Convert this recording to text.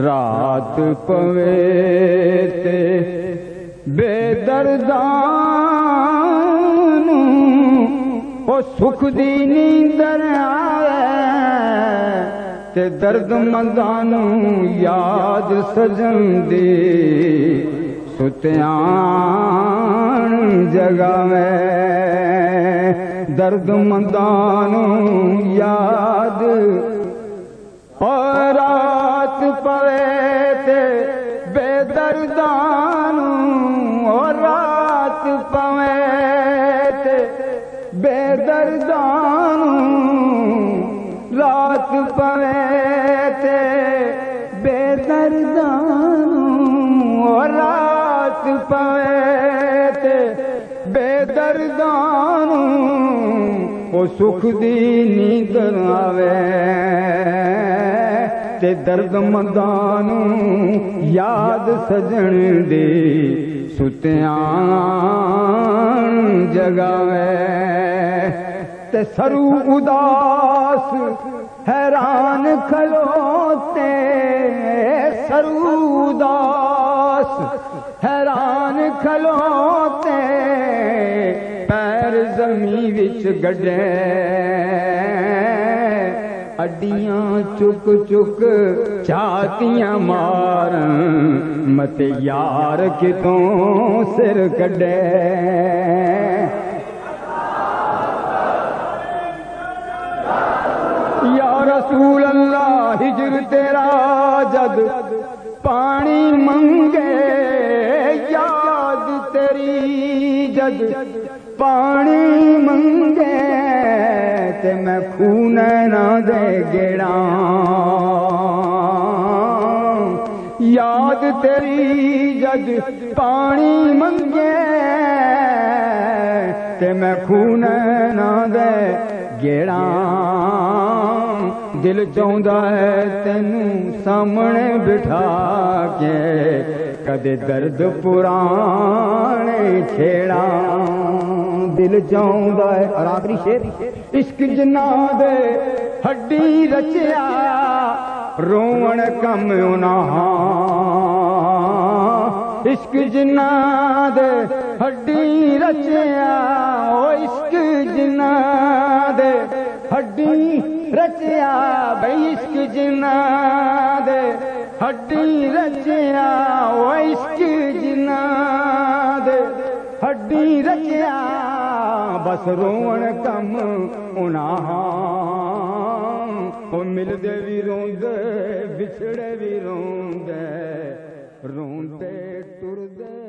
रात पवे ते बेदर्दानू ओ सुख दी नींदर आवे ते दर्द मंदानू याद सजन दी सुत्यान जगावे दर्द मंदानू याद और रात पवे ते बेदर्दानू और रात पवे ते बेदर्दानू रात पवे ते बेदर्दानू और रात पवे ते बेदर्दानू ओ सुख दी नींदर आवे ते दर्द मंदानू याद सजन दे सुत्यान जगावे ते सरू उदास हैरान खलोते सरू उदास हैरान खलोते पैर जमी विच गड्डे अड्डियां चुक चुक छातियां मारन मते यार कितों सिर कड्डे या रसूल अल्लाह हिजर तेरा जद पानी मंगे याद तेरी जद पानी मंगे ते मैं खून ना दे गेड़ा याद तेरी जद पानी मंगे ते मैं खून ना दे गेड़ा दिल चाहता है तेनू सामने बिठा के कदे दर्द पुराने छेड़ा दिल चाहता है और आखिरी शेर इश्क जिन्ना दे हड्डी रचिया रोवण कम उन्हा इश्क जिन्ना दे हड्डी रचिया ओ इश्क जिन्ना दे हड्डी रचिया भाई इश्क जिन्ना दे हड्डी रचिया ओ इश्क जिन्ना दे हड्डी रचिया बस रोवण कम उन्हा ओ मिलदे भी रोंदे बिछड़े भी रोंदे रोंदे टुरदे